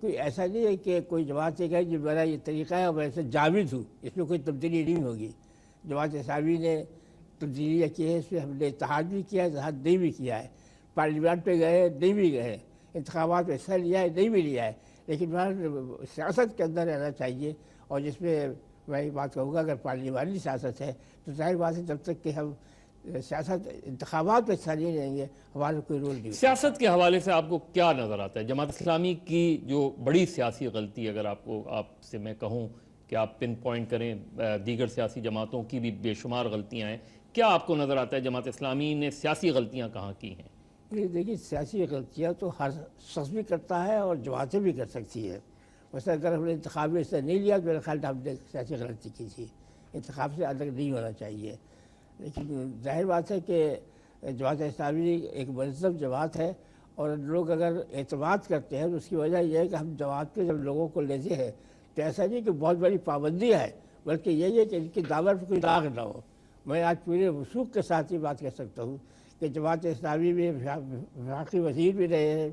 کوئی ایسا نہیں ہے کہ کوئی جماعت یہ کہے جو میرا یہ طریقہ ہے اور میں سے جاوید ہوں، اس میں کوئی تبدیلی نہیں ہوگی۔ جماعت اسلامی نے تبدیلیاں کی ہے، اس میں ہم نے اتحاد بھی کیا ہے، اتحاد نہیں بھی کیا ہے، پارلیمنٹ پہ گئے نہیں بھی گئے، انتخابات میں حصہ لیا ہے نہیں بھی لیا ہے، لیکن سیاست کے اندر رہنا چاہیے۔ اور جس میں میں یہ بات کہوں گا، اگر پارلیمانی سیاست ہے تو ظاہر بات ہے جب تک کہ ہم سیاست انتخابات میں حصہ نہیں لیں گے ہمارا کوئی رول نہیں۔ سیاست کے حوالے سے آپ کو کیا نظر آتا ہے؟ جماعت اسلامی کی جو بڑی سیاسی غلطی، اگر آپ سے میں کہوں کہ آپ پن پوائنٹ کریں، دیگر سیاسی جماعتوں کی بھی بے شمار غلطیاں ہیں، کیا آپ کو نظر آتا ہے جماعت اسلامی نے سیاسی غلطیاں کہاں کی ہیں؟ دیکھیے سیاسی غلطیاں تو ہر شخص بھی کرتا ہے اور جماعتیں بھی کر سکتی ہے۔ ویسے اگر ہم نے انتخاب میں حصہ نہیں لیا تو میرے خیال ہم نے سیاسی غلطی کی تھی، انتخاب سے الگ نہیں ہونا چاہیے۔ لیکن ظاہر بات ہے کہ جماعت اسلامی ایک منظم جماعت ہے، اور لوگ اگر اعتماد کرتے ہیں تو اس کی وجہ یہ ہے کہ ہم جماعت کے جب لوگوں کو لیتے ہیں تو ایسا نہیں کہ بہت بڑی پابندی ہے، بلکہ یہی ہے کہ ان کی دعوت پہ کوئی داغ نہ ہو۔ میں آج پورے وثوق کے ساتھ یہ بات کہہ سکتا ہوں کہ جماعت اسلامی میں وفاقی وزیر بھی رہے ہیں،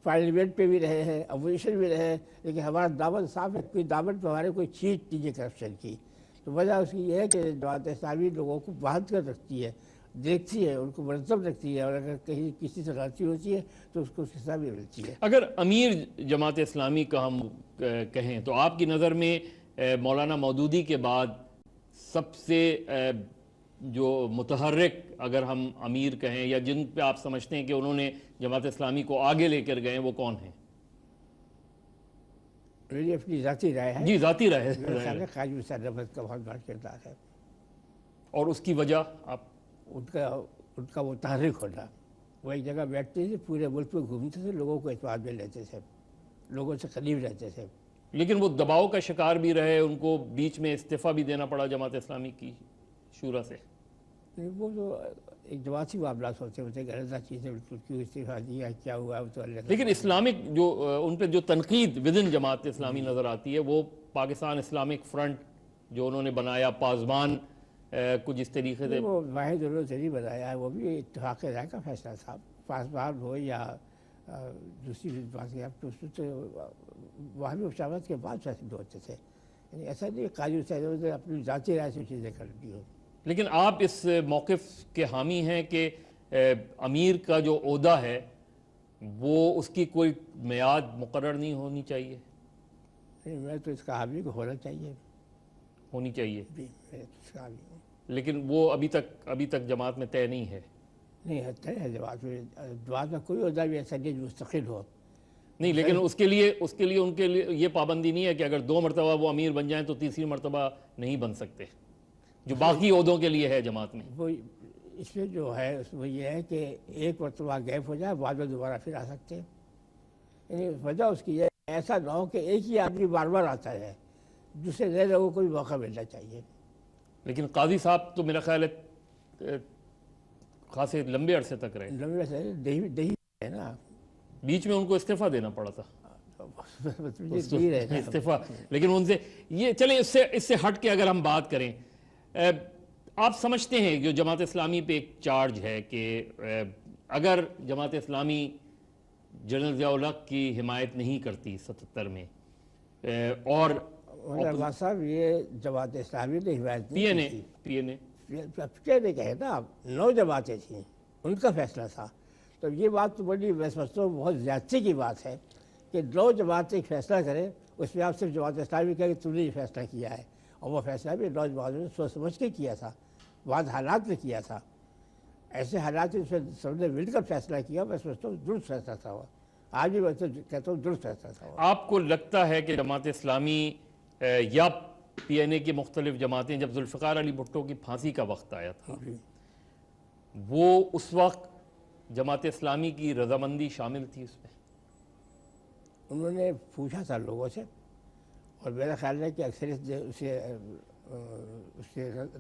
پارلیمنٹ پہ بھی رہے ہیں، اپوزیشن بھی رہے ہیں، لیکن ہمارا دعوت صاف ہے، کوئی دعوت پہ ہمارے کوئی چیز نہیں ہے کرپشن کی۔ تو وجہ اس کی یہ ہے کہ جماعت اسلامی لوگوں کو باندھ کر رکھتی ہے، دیکھتی ہے، ان کو منظم رکھتی ہے، اور اگر کہیں کسی سے غلطی ہوتی ہے تو اس کو سزا بھی ملتی ہے۔ اگر امیر جماعت اسلامی کا ہم کہیں تو آپ کی نظر میں مولانا مودودی کے بعد سب سے جو متحرک اگر ہم امیر کہیں، یا جن پہ آپ سمجھتے ہیں کہ انہوں نے جماعت اسلامی کو آگے لے کر گئے، وہ کون ہیں؟ میری اپنی ذاتی رائے ہے، جی ذاتی رائے میرے خیال ہے خواجہ نثار احمد کا بہت بڑا کردار ہے، اور اس کی وجہ آپ ان کا متحرک ہونا۔ وہ ایک جگہ بیٹھتے تھے، پورے ملک میں گھومتے تھے، لوگوں کو اعتماد میں لیتے تھے، لوگوں سے قریب رہتے تھے۔ لیکن وہ دباؤ کا شکار بھی رہے، ان کو بیچ میں استعفیٰ بھی دینا پڑا جماعت اسلامی کی شورا سے۔ وہ جو ایک جماعتی معاملات ہوتے غلط چیزیں، بالکل کیوں استعفیٰ دیا، کیا ہوا، وہ تو اللہ۔ لیکن اسلامک جو ان پہ جو تنقید ودن جماعت اسلامی نظر آتی ہے، وہ پاکستان اسلامک فرنٹ جو انہوں نے بنایا، پاسبان کچھ اس طریقے سے، وہ واحد انہوں نے نہیں بنایا ہے، وہ بھی اتفاق رائے کا فیصلہ تھا، پاسبان ہو یا دوسری بات ہے، اب تو اس سے باہمی مشاورت کے بعد فیصلے ہوتے تھے، یعنی ایسا نہیں قاضی صاحب نے اپنی ذاتی رائے سے چیزیں کر دی ہو۔ لیکن آپ اس موقف کے حامی ہیں کہ امیر کا جو عہدہ ہے وہ اس کی کوئی میعاد مقرر نہیں ہونی چاہیے؟ میں تو اس کا حامی کو ہونا چاہیے، ہونی چاہیے، میں تو اس کا حامی ہوں۔ لیکن وہ ابھی تک جماعت میں طے نہیں ہے؟ نہیں ہے ہے جماعت میں کوئی عہدہ بھی ایسا نہیں جو مستقل ہو۔ نہیں، لیکن اس کے لیے ان کے لیے یہ پابندی نہیں ہے کہ اگر 2 مرتبہ وہ امیر بن جائیں تو تیسری مرتبہ نہیں بن سکتے، جو باقی عہدوں کے لیے ہے جماعت میں؟ وہ اس میں جو ہے اس میں یہ ہے کہ ایک مرتبہ گیپ ہو جائے، بعد میں دوبارہ پھر آ سکتے ہیں، یعنی وجہ اس کی یہ ایسا نہ ہو کہ ایک ہی آدمی بار بار آتا ہے، دوسرے نئے لوگوں کو بھی موقع ملنا چاہیے۔ لیکن قاضی صاحب تو میرا خیال ہے خاصے لمبے عرصے تک رہے، لمبے سے دہی ہے نا، بیچ میں ان کو استعفیٰ دینا پڑا تھا، استعفیٰ۔ استعفیٰ۔ لیکن ان سے یہ چلیں، اس سے ہٹ کے اگر ہم بات کریں، آپ سمجھتے ہیں جو جماعت اسلامی پہ ایک چارج ہے کہ اگر جماعت اسلامی جنرل ضیاء الحق کی حمایت نہیں کرتی 77 میں، اور صاحب یہ جماعت اسلامی نے حمایت نہیں کی، پی این اے کیا نہیں کہے نا، 9 جماعتیں تھیں، ان کا فیصلہ تھا، تو یہ بات تو بڑی میں سمجھتا ہوں بہت زیادتی کی بات ہے کہ 9 جماعتیں فیصلہ کریں، اس میں آپ صرف جماعت اسلامی کہہ کہ تم نے یہ فیصلہ کیا ہے، اور وہ فیصلہ بھی 9 جماعتوں نے سوچ سمجھ کے کیا تھا، بعض حالات میں کیا تھا، ایسے حالات میں سب نے مل کر فیصلہ کیا، میں سمجھتا ہوں درست فیصلہ تھا وہ، آج بھی میں کہتا ہوں درست فیصلہ تھا وہ۔ آپ کو لگتا ہے کہ جماعت اسلامی یا پی این اے کی مختلف جماعتیں جب ذوالفقار علی بھٹو کی پھانسی کا وقت آیا تھا، وہ اس وقت جماعت اسلامی کی رضامندی شامل تھی اس میں؟ انہوں نے پوچھا تھا لوگوں سے، اور میرا خیال ہے کہ اکثریت اسے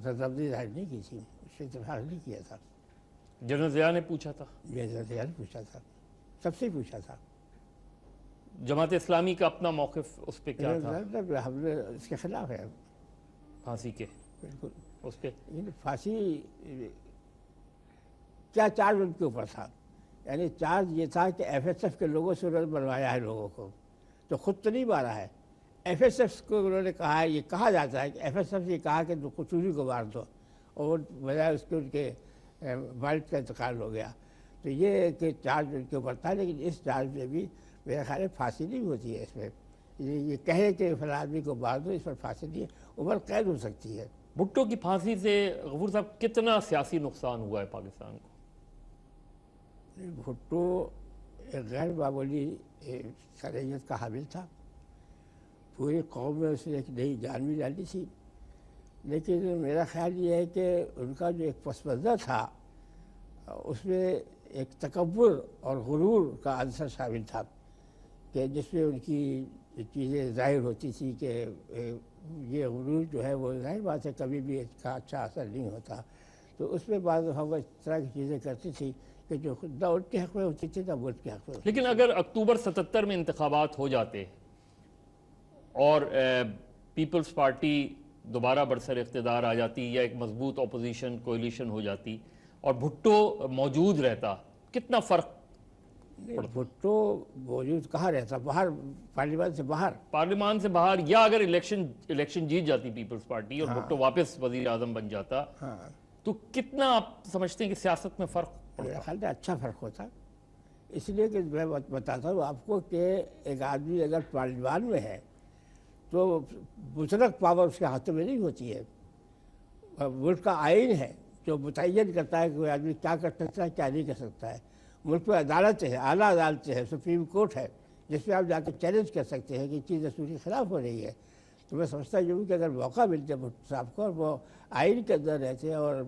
رضامندی ظاہر نہیں کی تھی، اس سے اتفاق نہیں کیا تھا۔ جنرل ضیاء نے پوچھا تھا؟ جنرل ضیاء نے پوچھا تھا، سب سے پوچھا تھا۔ جماعت اسلامی کا اپنا موقف اس پہ کیا تھا؟ ہم نے اس کے خلاف ہے پھانسی کے، بالکل، اس پہ پھانسی کیا چارج ان کے اوپر تھا، یعنی چارج یہ تھا کہ ایف ایس ایف کے لوگوں سے انہوں نے بنوایا ہے لوگوں کو، تو خود تو نہیں مارا ہے، ایف ایس ایف کو انہوں نے کہا ہے، یہ کہا جاتا ہے کہ ایف ایس ایف یہ کہا کہ قچوری کو مار دو، اور بجائے اس کے ان کے والد کا انتقال ہو گیا. تو یہ کہ چارج ان کے اوپر تھا، لیکن اس چارج میں بھی میرا خیال ہے پھانسی نہیں ہوتی ہے. اس میں یہ کہیں کہ فلاں آدمی کو مار دو، اس پر پھانسی نہیں ہے، عمر قید ہو سکتی ہے. بھٹو کی پھانسی سے غفور صاحب کتنا سیاسی نقصان ہوا ہے پاکستان کو؟ بھٹو ایک غیر معمولی صلاحیت کا حامل تھا، پوری قوم میں اس نے ایک نئی جان بھی ڈالی تھی. لیکن میرا خیال یہ ہے کہ ان کا جو ایک پس منظر تھا اس میں ایک تکبر اور غرور کا عنصر شامل تھا، کہ جس میں ان کی چیزیں ظاہر ہوتی تھی کہ یہ غرور جو ہے وہ ظاہر بات ہے کبھی بھی اس کا اچھا اثر نہیں ہوتا. تو اس میں بعض دفعہ وہ اس طرح کی چیزیں کرتی تھی کہ جو خود نہ ان کے حق میں ہوتی تھی نہ ملک کے حق میں ہوتی. لیکن اگر اکتوبر 77 میں انتخابات ہو جاتے اور پیپلز پارٹی دوبارہ برسر اقتدار آ جاتی یا ایک مضبوط اپوزیشن کوئلیشن ہو جاتی اور بھٹو موجود رہتا، کتنا فرق؟ بھٹو موجود کہاں رہتا؟ باہر، پارلیمان سے باہر. پارلیمان سے باہر، یا اگر الیکشن جیت جاتی پیپلز پارٹی اور بھٹو واپس وزیر اعظم بن جاتا، تو کتنا آپ سمجھتے ہیں کہ سیاست میں فرق؟ میرا خیال ہے اچھا فرق ہوتا. اس لیے کہ میں بتاتا ہوں آپ کو کہ ایک آدمی اگر پارلیمان میں ہے تو مطلق پاور اس کے ہاتھوں میں نہیں ہوتی ہے. ملک کا آئین ہے جو متعین کرتا ہے کہ کوئی آدمی کیا کر سکتا ہے کیا نہیں کر سکتا ہے. ملک میں عدالتیں ہیں، اعلیٰ عدالتیں ہیں، سپریم کورٹ ہے، جس پہ آپ جا کے چیلنج کر سکتے ہیں کہ چیز اصول کے خلاف ہو رہی ہے. تو میں سمجھتا ہوں کہ اگر موقع ملتے بھٹو صاحب کو اور وہ آئین کے اندر رہتے اور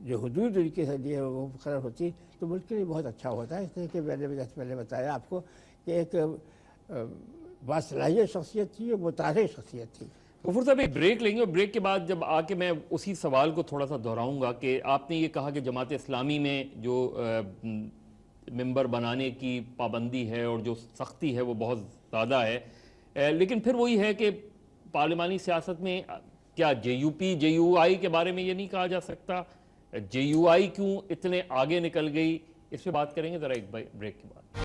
جو حدود ان کے لیے وہ مقرر ہوتی تو ملک کے لیے بہت اچھا ہوتا ہے. اس لیے کہ میں نے جیسے پہلے بتایا آپ کو کہ ایک باصلاحیت شخصیت تھی، متحرک شخصیت تھی. غفور صاحب ایک بریک لیں گے، اور بریک کے بعد جب آ کے میں اسی سوال کو تھوڑا سا دہراؤں گا کہ آپ نے یہ کہا کہ جماعت اسلامی میں جو ممبر بنانے کی پابندی ہے اور جو سختی ہے وہ بہت زیادہ ہے، لیکن پھر وہی ہے کہ پارلیمانی سیاست میں کیا جے یو پی جے یو آئی کے بارے میں یہ نہیں کہا جا سکتا؟ جے یو آئی کیوں اتنے آگے نکل گئی؟ اس پہ بات کریں گے ذرا ایک بریک کے بعد.